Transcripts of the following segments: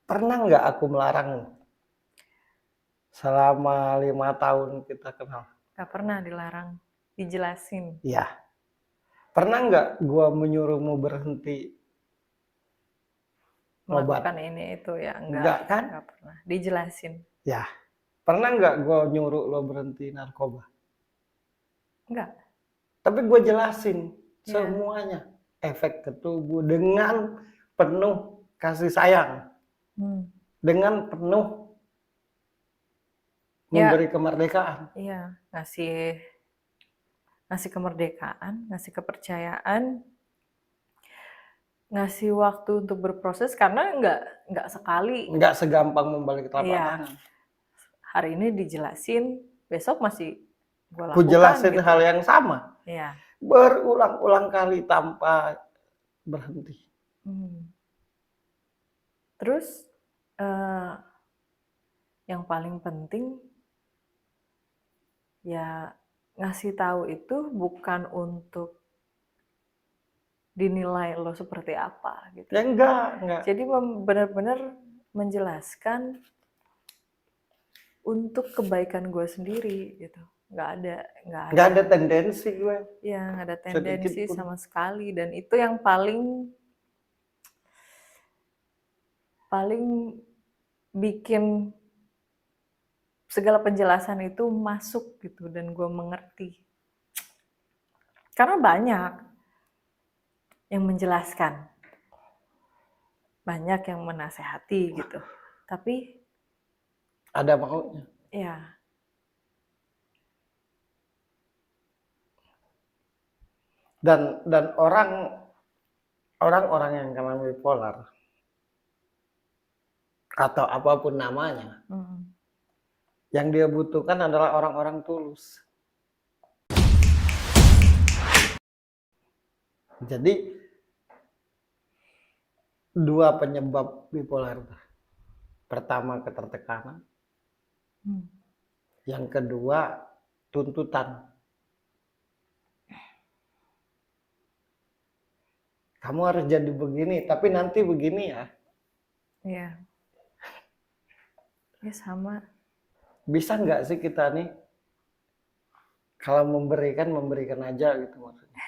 Pernah nggak aku melarang selama 5 tahun kita kenal? Gak pernah dilarang, dijelasin. Iya. Pernah nggak gua menyuruhmu berhenti Melakukan obat? ini itu ya Enggak kan? nggak pernah dijelasin. Ya. Pernah nggak gua nyuruh lo berhenti narkoba? Enggak. Tapi gue jelasin Ya. semuanya. Efek ke tubuh dengan penuh kasih sayang. Dengan penuh Ya, memberi kemerdekaan. iya, ngasih kemerdekaan, ngasih kepercayaan, ngasih waktu untuk berproses karena nggak sekali. Nggak segampang membalik telapak Iya. tangan. Hari ini dijelasin, besok masih gue Ku lakukan jelasin gitu. hal yang sama. Iya. Berulang-ulang kali tanpa berhenti. Terus yang paling penting ya ngasih tahu itu bukan untuk dinilai lo seperti apa gitu. Ya enggak. Jadi benar-benar menjelaskan untuk kebaikan gue sendiri gitu. Nggak ada tendensi gue. Ya, nggak ada tendensi Sedikit pun. sama sekali. Dan itu yang paling bikin segala penjelasan itu masuk gitu dan gue mengerti. Karena banyak yang menjelaskan, banyak yang menasehati gitu. Tapi ada maunya. ya. Dan orang-orang yang kena bipolar atau apapun namanya, yang dia butuhkan adalah orang-orang tulus. Jadi dua penyebab bipolar. Pertama ketertekanan, yang kedua tuntutan. Kamu harus jadi begini, tapi nanti begini ya. Iya. Ya sama. Bisa nggak sih kita nih kalau memberikan aja gitu maksudnya.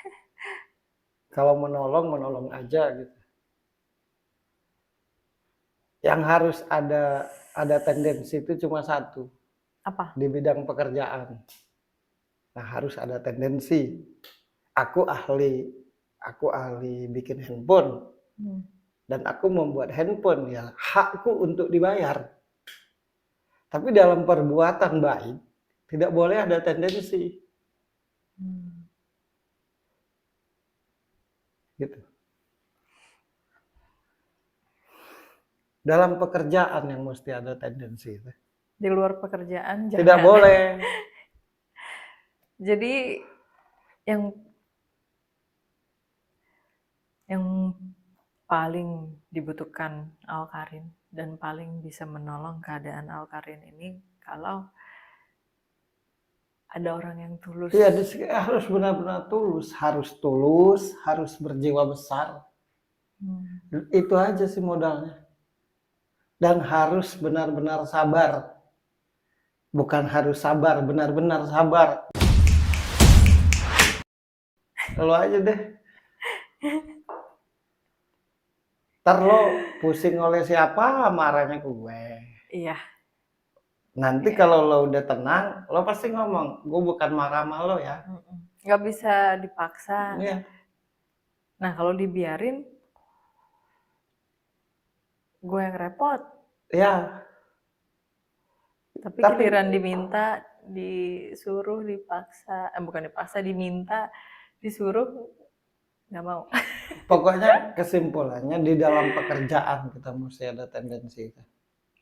Kalau menolong aja gitu. Yang harus ada tendensi itu cuma satu. Apa? Di bidang pekerjaan. Nah, harus ada tendensi. Aku ahli bikin handphone. Dan aku membuat handphone, ya hakku untuk dibayar. Tapi dalam perbuatan baik tidak boleh ada tendensi. Gitu. Dalam pekerjaan yang mesti ada tendensi. Di luar pekerjaan jangan. Tidak boleh. Jadi yang paling dibutuhkan Awkarin dan paling bisa menolong keadaan Awkarin ini kalau ada orang yang tulus. Iya, harus benar-benar tulus, harus berjiwa besar. Itu aja sih modalnya. Dan harus benar-benar sabar. Bukan harus sabar, benar-benar sabar. Lo aja deh. Ntar lo pusing oleh siapa, marahnya ke gue. Iya. Nanti kalau lo udah tenang, lo pasti ngomong, gue bukan marah sama lo ya. Nggak bisa dipaksa. Iya. Nah, kalau dibiarin, gue yang repot. Ya. Tapi giliran diminta, disuruh, dipaksa, bukan dipaksa, diminta, disuruh, nggak mau. Pokoknya kesimpulannya di dalam pekerjaan kita mesti ada tendensi.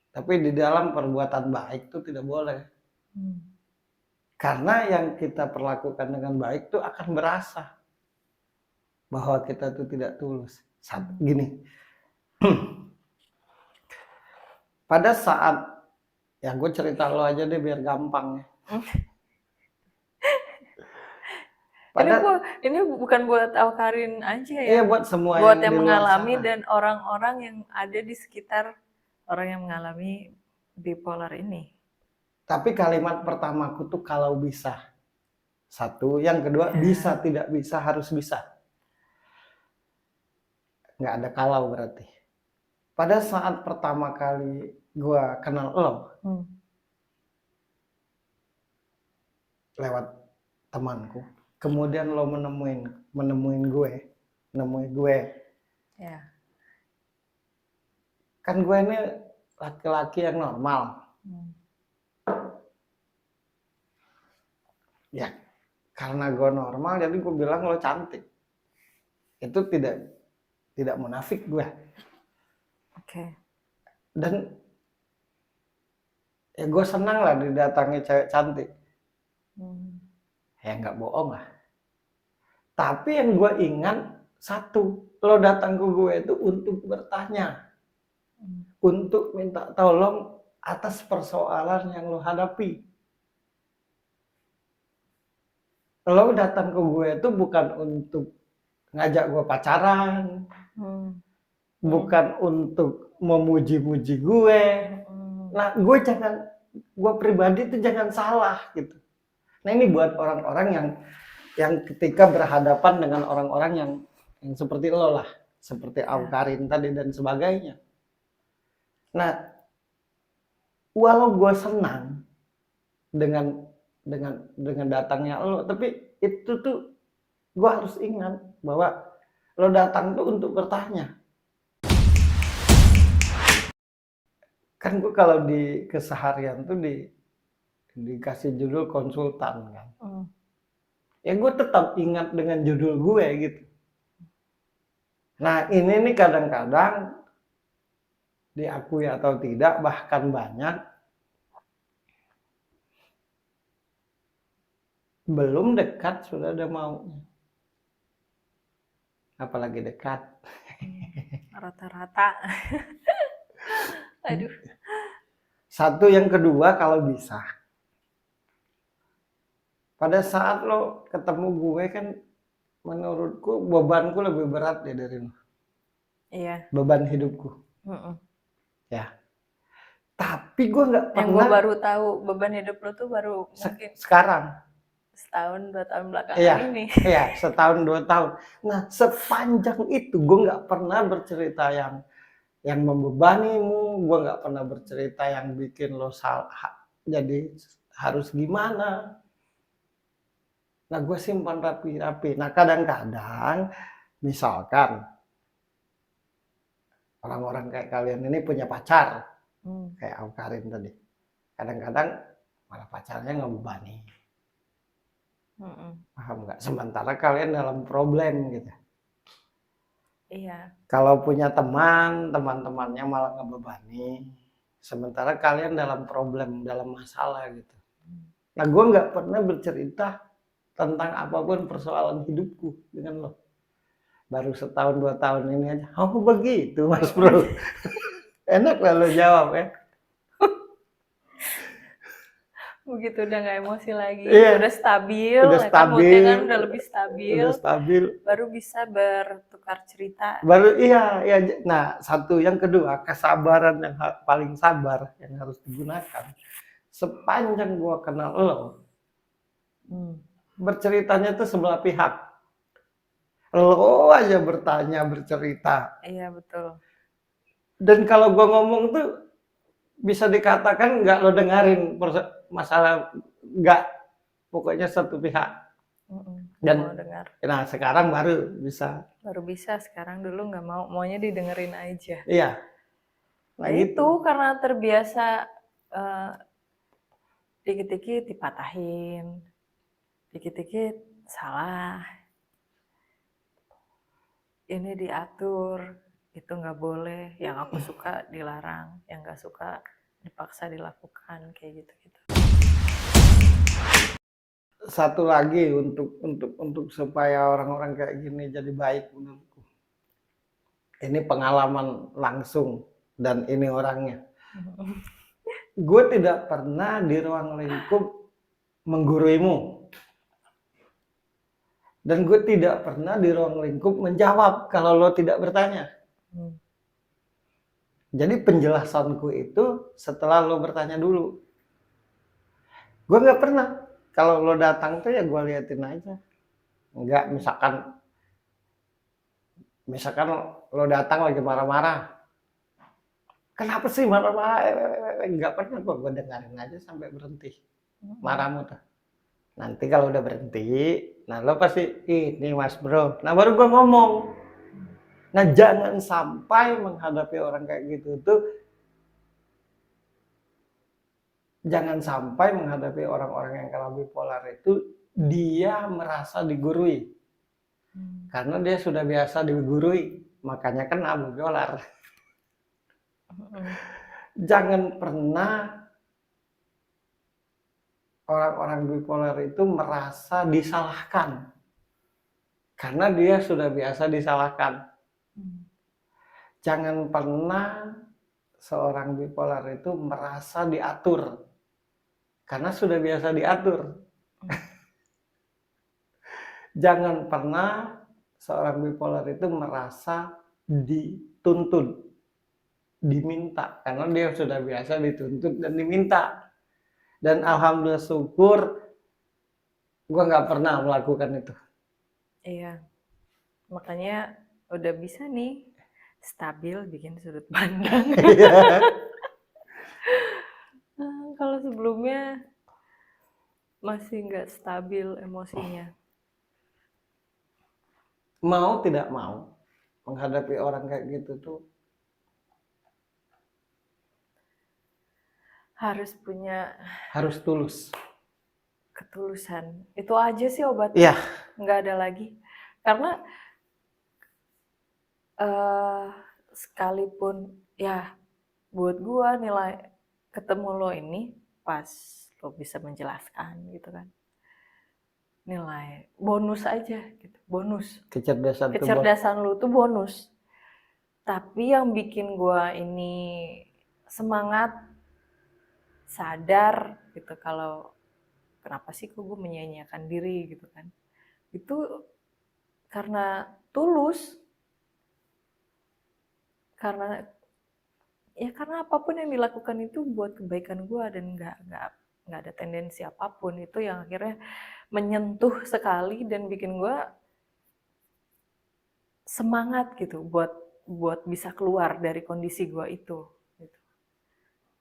Tapi di dalam perbuatan baik itu tidak boleh. Karena yang kita perlakukan dengan baik itu akan berasa bahwa kita itu tidak tulus. Gini. Pada saat, ya gue cerita lo aja deh biar gampang ya. Ini bukan buat Awkarin aja ya. Iya, buat semua buat yang di luar mengalami sana. dan orang-orang yang ada di sekitar orang yang mengalami bipolar ini. Tapi kalimat pertamaku tuh kalau bisa. Satu, yang kedua bisa tidak bisa harus bisa. Nggak ada kalau berarti. Pada saat pertama kali gue kenal lo, lewat temanku, kemudian lo menemuin gue. Ya. Kan gue ini laki-laki yang normal. Ya, karena gue normal, jadi gue bilang lo cantik. Itu tidak munafik gue. Oke. Dan ya gue senang lah didatangi cewek cantik. Ya nggak bohong lah. Tapi yang gue ingat satu, lo datang ke gue itu untuk bertanya, untuk minta tolong atas persoalan yang lo hadapi. Lo datang ke gue itu bukan untuk ngajak gue pacaran, bukan untuk memuji-muji gue. Nah, gue pribadi itu jangan salah gitu. Nah, ini buat orang-orang yang ketika berhadapan dengan orang-orang yang seperti lo lah, seperti Awkarin tadi dan sebagainya. Nah, walau gue senang dengan datangnya lo, tapi itu tuh gue harus ingat bahwa lo datang tuh untuk bertanya. Kan gue kalau di keseharian tuh dikasih judul konsultan kan. Ya gue tetap ingat dengan judul gue gitu. Nah ini nih kadang-kadang diakui atau tidak, bahkan banyak belum dekat sudah ada maunya. Apalagi dekat. Rata-rata. Aduh. Satu, yang kedua kalau bisa. Pada saat lo ketemu gue kan menurutku bebanku lebih berat ya dari lo. Iya. Beban hidupku. Ya. Tapi gue nggak pernah. Yang gue baru tahu beban hidup lo tuh baru mungkin sekarang. Setahun 2 tahun belakangan ini. Iya, setahun 2 tahun. Nah, sepanjang itu gue nggak pernah bercerita yang membebanimu, gue nggak pernah bercerita yang bikin lo salah, jadi harus gimana. Nah, gue simpan rapi-rapi. Nah, kadang-kadang misalkan orang-orang kayak kalian ini punya pacar, kayak Awkarin tadi. Kadang-kadang malah pacarnya ngebebani. Paham nggak? Sementara kalian dalam problem gitu. Iya. Kalau punya teman-temannya malah ngebebani. Sementara kalian dalam problem, dalam masalah gitu. Nah, gue nggak pernah bercerita tentang apapun persoalan hidupku dengan lo. Baru setahun 2 tahun ini aja. Oh begitu Mas Bro. Enak lah lo jawab ya. Begitu udah nggak emosi lagi, udah stabil, stabil, kan udah lebih stabil, baru bisa bertukar cerita. Baru iya. Nah, satu, yang kedua, kesabaran yang paling sabar yang harus digunakan. Sepanjang gua kenal lo, berceritanya tuh sebelah pihak. Lo aja bertanya, bercerita. Iya betul. Dan kalau gua ngomong tuh bisa dikatakan nggak lo dengerin masalah, nggak, pokoknya satu pihak. Dan nah sekarang baru bisa sekarang, dulu nggak maunya didengerin aja. Iya. Nah itu karena terbiasa dikit-dikit dipatahin, dikit-dikit salah, ini diatur, itu nggak boleh, yang aku suka dilarang, yang nggak suka dipaksa dilakukan, kayak gitu-gitu. Satu lagi untuk supaya orang-orang kayak gini jadi baik menurutku. Ini pengalaman langsung dan ini orangnya. Gue tidak pernah di ruang lingkup mengguruimu. Dan gue tidak pernah di ruang lingkup menjawab kalau lo tidak bertanya. Jadi penjelasanku itu setelah lo bertanya dulu. Gue nggak pernah. Kalau lo datang tuh ya gue liatin aja. Enggak, misalkan lo datang lagi marah-marah. Kenapa sih marah-marah? Enggak pernah gue dengerin aja sampai berhenti. Marahmu tuh. Nanti kalau udah berhenti, nah lo pasti, ini mas bro. Nah baru gue ngomong. Nah jangan sampai menghadapi orang kayak gitu tuh, jangan sampai menghadapi orang-orang yang kena bipolar itu dia merasa digurui. Karena dia sudah biasa digurui, makanya kena bipolar. Jangan pernah orang-orang bipolar itu merasa disalahkan. Karena dia sudah biasa disalahkan. Jangan pernah seorang bipolar itu merasa diatur. Karena sudah biasa diatur. Jangan pernah seorang bipolar itu merasa dituntut, diminta. Karena dia sudah biasa dituntut dan diminta. Dan alhamdulillah syukur gue nggak pernah melakukan itu. Iya, makanya udah bisa nih stabil bikin sudut pandang. Kalau sebelumnya masih nggak stabil emosinya. Mau tidak mau menghadapi orang kayak gitu tuh harus tulus. Ketulusan. Itu aja sih obatnya. Iya. Nggak ada lagi. Karena sekalipun ya buat gua nilai ketemu lo ini pas lo bisa menjelaskan gitu kan. Nilai bonus aja gitu. Bonus. Kecerdasan lo tuh bonus. Tapi yang bikin gua ini semangat, sadar gitu kalau kenapa sih kok gue menyanyiakan diri gitu kan. Itu karena tulus. Karena apapun yang dilakukan itu buat kebaikan gue dan nggak ada tendensi apapun. Itu yang akhirnya menyentuh sekali dan bikin gue semangat gitu buat bisa keluar dari kondisi gue itu gitu.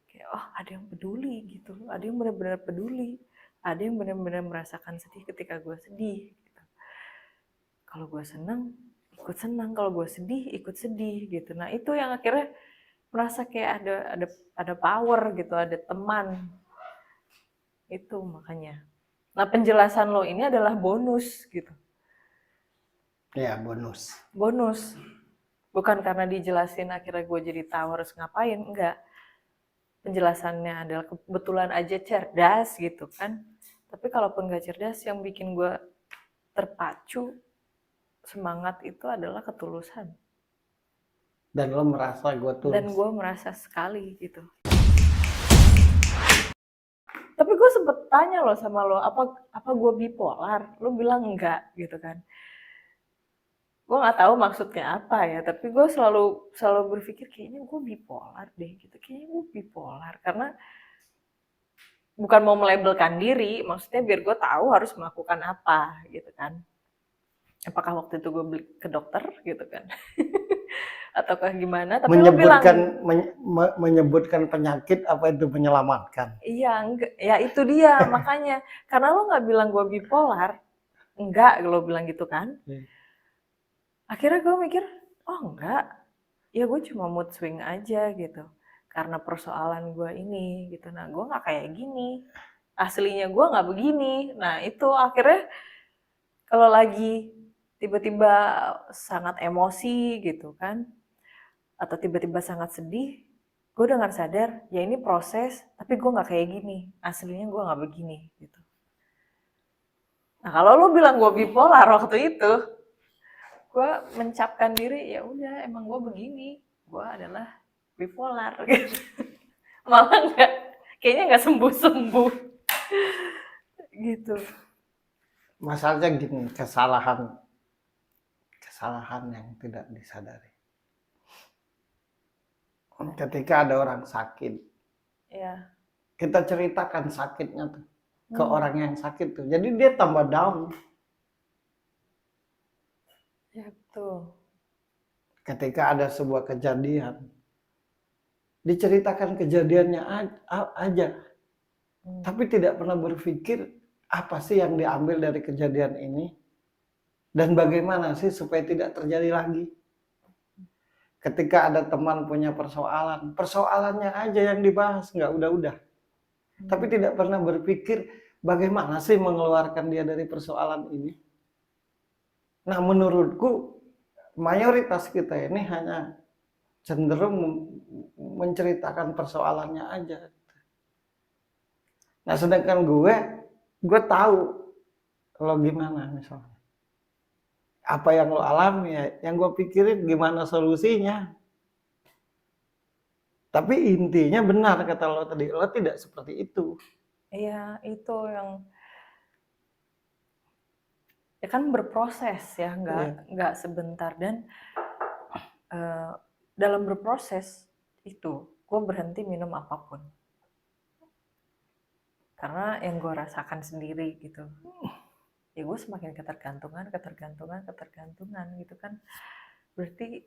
Kayak ada yang peduli gitu, ada yang benar-benar peduli, ada yang benar-benar merasakan sedih ketika gue sedih gitu. Kalau gue senang ikut senang, kalau gue sedih ikut sedih gitu. Nah itu yang akhirnya merasa kayak ada power gitu, ada teman. Itu makanya. Nah penjelasan lo ini adalah bonus gitu. Ya bonus. Bonus. Bukan karena dijelasin akhirnya gue jadi tahu harus ngapain, enggak. Penjelasannya adalah kebetulan aja cerdas gitu kan. Tapi kalaupun gak cerdas, yang bikin gue terpacu semangat itu adalah ketulusan. Dan lo merasa gue tulus. Dan gue merasa sekali gitu. Tapi gue sempet tanya lo sama lo, apa gue bipolar? Lo bilang enggak gitu kan. Gue nggak tahu maksudnya apa ya, tapi gue selalu berpikir kayaknya gue bipolar deh gitu. Kayaknya gue bipolar karena bukan mau melabelkan diri, maksudnya biar gue tahu harus melakukan apa gitu kan. Apakah waktu itu gue beli ke dokter gitu kan. Ataukah gimana, tapi lo bilang menyebutkan penyakit apa itu menyelamatkan. Iya, enggak, ya itu dia makanya karena lo nggak bilang gue bipolar, enggak lo bilang gitu kan. Akhirnya gue mikir, oh enggak, ya gue cuma mood swing aja gitu. Karena persoalan gue ini gitu, nah gue nggak kayak gini, aslinya gue nggak begini. Nah itu akhirnya kalau lagi tiba-tiba sangat emosi gitu kan, atau tiba-tiba sangat sedih, gue dengan sadar ya ini proses, tapi gue nggak kayak gini, aslinya gue nggak begini gitu. Nah kalau lo bilang gue bipolar waktu itu, gue mencapkan diri ya udah emang gue begini, gue adalah bipolar gitu. Malah kayaknya nggak sembuh gitu. Masalahnya gini, kesalahan yang tidak disadari. Ketika ada orang sakit, Ya. kita ceritakan sakitnya tuh ke orang yang sakit tuh. Jadi dia tambah down. Ya betul. Ketika ada sebuah kejadian, diceritakan kejadiannya aja. Tapi tidak pernah berpikir apa sih yang diambil dari kejadian ini dan bagaimana sih supaya tidak terjadi lagi. Ketika ada teman punya persoalan, persoalannya aja yang dibahas, nggak udah-udah. Tapi tidak pernah berpikir bagaimana sih mengeluarkan dia dari persoalan ini. Nah, menurutku mayoritas kita ini hanya cenderung menceritakan persoalannya aja. Nah, sedangkan gue tahu lo gimana misalnya. Apa yang lo alami ya, yang gue pikirin gimana solusinya. Tapi intinya benar kata lo tadi, lo tidak seperti itu. Iya, itu yang ya kan berproses ya, nggak sebentar. Dan dalam berproses itu gue berhenti minum apapun karena yang gue rasakan sendiri gitu, ya gue semakin ketergantungan gitu kan, berarti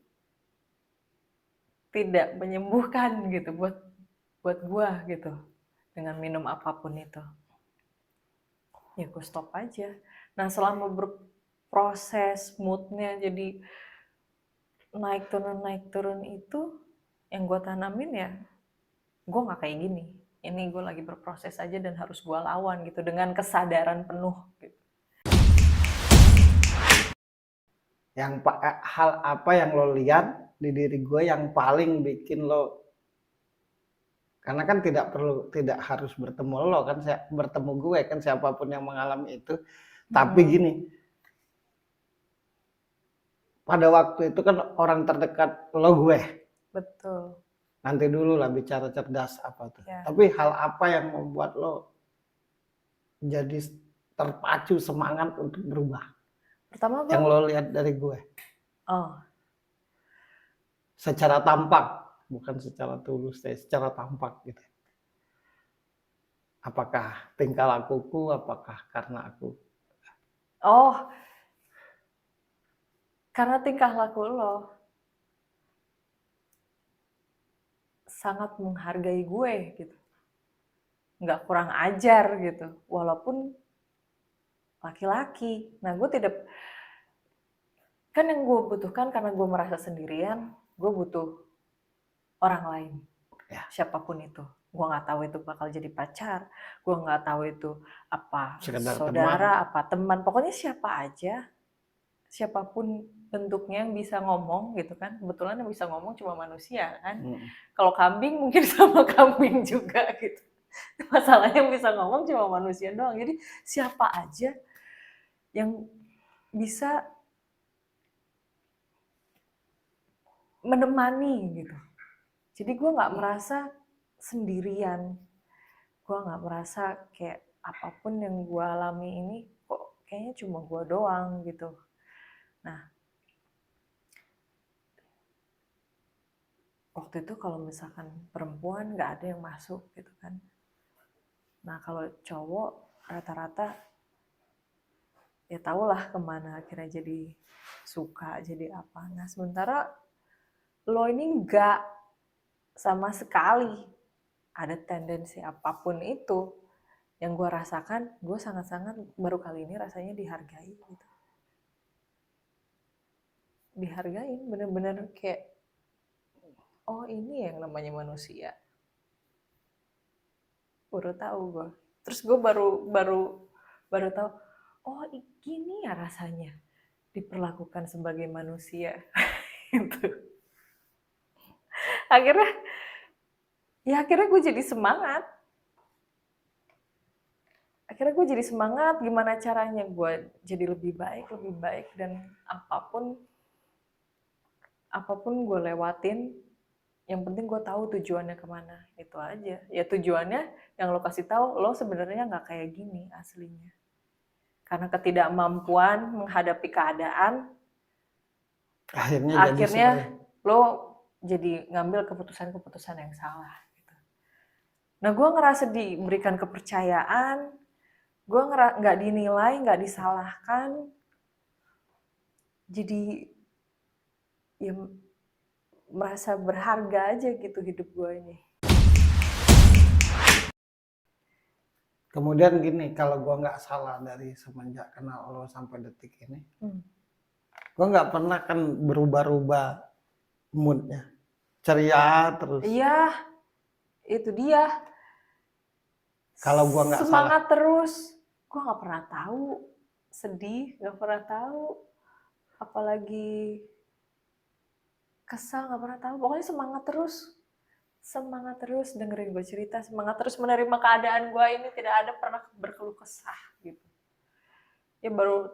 tidak menyembuhkan gitu buat gue gitu dengan minum apapun itu. Ya gue stop aja. Nah selama berproses moodnya jadi naik turun itu, yang gue tanamin ya gue nggak kayak gini, ini gue lagi berproses aja dan harus gue lawan gitu dengan kesadaran penuh gitu. Yang hal apa yang lo lihat di diri gue yang paling bikin lo, karena kan tidak harus bertemu lo kan, bertemu gue kan, siapapun yang mengalami itu. Tapi gini, pada waktu itu kan orang terdekat lo gue. Betul. Nanti dulu lah bicara cerdas apa tuh. Ya. Tapi hal apa yang membuat lo jadi terpacu semangat untuk berubah? Pertama yang lo lihat dari gue. Secara tampak, bukan secara tulus, secara tampak gitu. Apakah tingkah lakuku, apakah karena aku? Karena tingkah laku lo sangat menghargai gue gitu, nggak kurang ajar gitu, walaupun laki-laki. Nah gue tidak, kan yang gue butuhkan karena gue merasa sendirian, gue butuh orang lain, ya. Siapapun itu, gue nggak tahu itu bakal jadi pacar, gue nggak tahu itu apa sekedar saudara, apa teman, pokoknya siapa aja, siapapun bentuknya yang bisa ngomong gitu kan. Kebetulan yang bisa ngomong cuma manusia kan. Kalau kambing mungkin sama kambing juga gitu. Masalahnya yang bisa ngomong cuma manusia doang. Jadi siapa aja yang bisa menemani gitu. Jadi gue nggak merasa sendirian. Gue nggak merasa kayak apapun yang gue alami ini kok kayaknya cuma gue doang gitu. Nah, waktu itu kalau misalkan perempuan nggak ada yang masuk gitu kan. Nah kalau cowok rata-rata ya tahulah kemana akhirnya jadi suka, jadi apa. Nah sementara lo ini nggak sama sekali ada tendensi apapun itu. Yang gue rasakan, gue sangat-sangat baru kali ini rasanya dihargai gitu. Dihargain, bener-bener kayak oh ini yang namanya manusia. Baru tahu gue. Terus gue baru tahu, oh gini ya rasanya diperlakukan sebagai manusia. Gitu. Akhirnya gue jadi semangat. Akhirnya gue jadi semangat gimana caranya gue jadi lebih baik dan apapun gue lewatin, yang penting gue tahu tujuannya kemana, itu aja. Ya tujuannya yang lo kasih tahu, lo sebenarnya nggak kayak gini aslinya. Karena ketidakmampuan menghadapi keadaan, akhirnya lo jadi ngambil keputusan-keputusan yang salah gitu. Nah, gue ngerasa diberikan kepercayaan, gue nggak dinilai, nggak disalahkan, jadi ya merasa berharga aja gitu hidup gue ini. Kemudian gini, kalau gue nggak salah dari semenjak kenal lo sampai detik ini, gue nggak pernah kan berubah-ubah moodnya, ceria terus. Iya, itu dia. Kalau gue nggak salah, semangat terus, gue nggak pernah tahu sedih, nggak pernah tahu, apalagi kesal nggak pernah tahu. Pokoknya semangat terus dengerin gue cerita, semangat terus menerima keadaan gue ini, tidak ada pernah berkeluh kesah gitu. Ya baru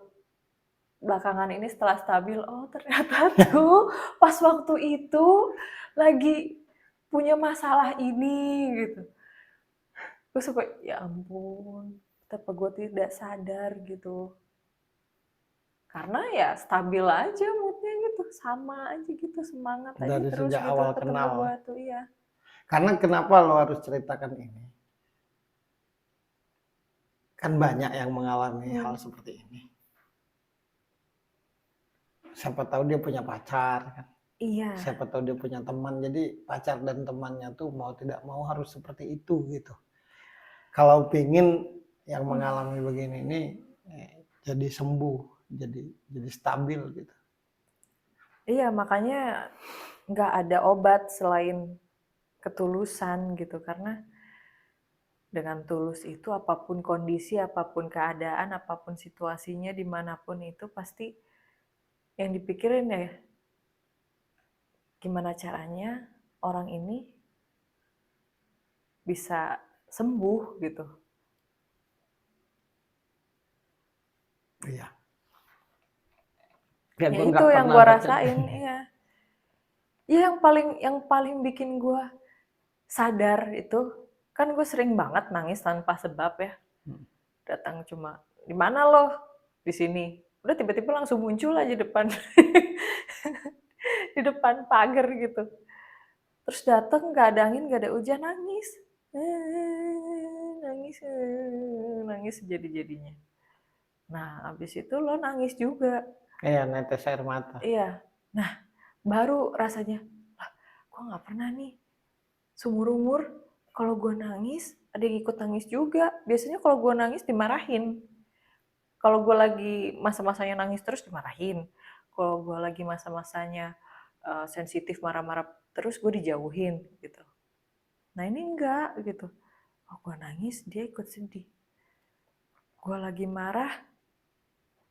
belakangan ini setelah stabil, oh ternyata tuh pas waktu itu lagi punya masalah ini gitu. Gue sampai ya ampun, betapa gue tidak sadar gitu. Karena ya stabil aja moodnya gitu, sama aja gitu, semangat aja dari terus sejak gitu awal ketemu kenal. gue tuh, iya. Karena kenapa lo harus ceritakan ini? Kan banyak yang mengalami hal seperti ini. Siapa tahu dia punya pacar kan. Iya. Siapa tahu dia punya teman. Jadi pacar dan temannya tuh mau tidak mau harus seperti itu gitu. Kalau pingin yang mengalami begini ini jadi sembuh, jadi stabil gitu. Iya, makanya nggak ada obat selain ketulusan gitu, karena dengan tulus itu apapun kondisi, apapun keadaan, apapun situasinya, dimanapun itu pasti yang dipikirin ya gimana caranya orang ini bisa sembuh gitu. Iya. Ya itu yang gue rasain, iya. Ya yang paling bikin gue sadar itu, kan gue sering banget nangis tanpa sebab ya. Datang cuma, di mana lo? Di sini. Udah tiba-tiba langsung muncul aja depan di depan pagar gitu. Terus datang nggak ada angin, nggak ada hujan, nangis. Nangis jadi-jadinya. Nah, abis itu lo nangis juga. Iya, netes air mata. Iya. Nah, baru rasanya, gue nggak pernah nih seumur-umur kalau gue nangis ada yang ikut nangis juga. Biasanya kalau gue nangis dimarahin. Kalau gue lagi masa-masanya nangis terus dimarahin. Kalau gue lagi masa-masanya sensitif marah-marah terus gue dijauhin gitu. Nah ini enggak gitu. Oh gue nangis dia ikut sedih. Gue lagi marah,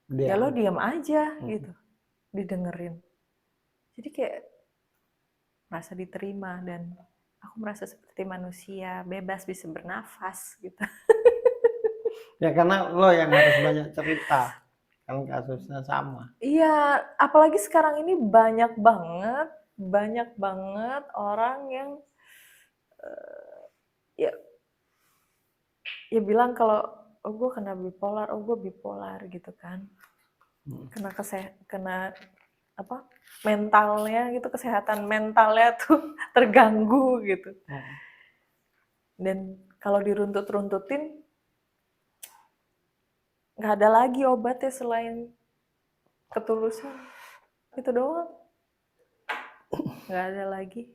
ya lo diam aja gitu, didengerin. Jadi kayak merasa diterima dan aku merasa seperti manusia, bebas bisa bernafas gitu. Ya karena lo yang harus banyak cerita, kan kasusnya sama. Iya, apalagi sekarang ini banyak banget orang yang ya bilang kalau oh gue kena bipolar, oh gue bipolar gitu kan. Kena apa? Mentalnya gitu, kesehatan mentalnya tuh terganggu gitu. Dan kalau diruntut-runtutin nggak ada lagi obatnya selain ketulusan. Itu doang. Nggak ada lagi.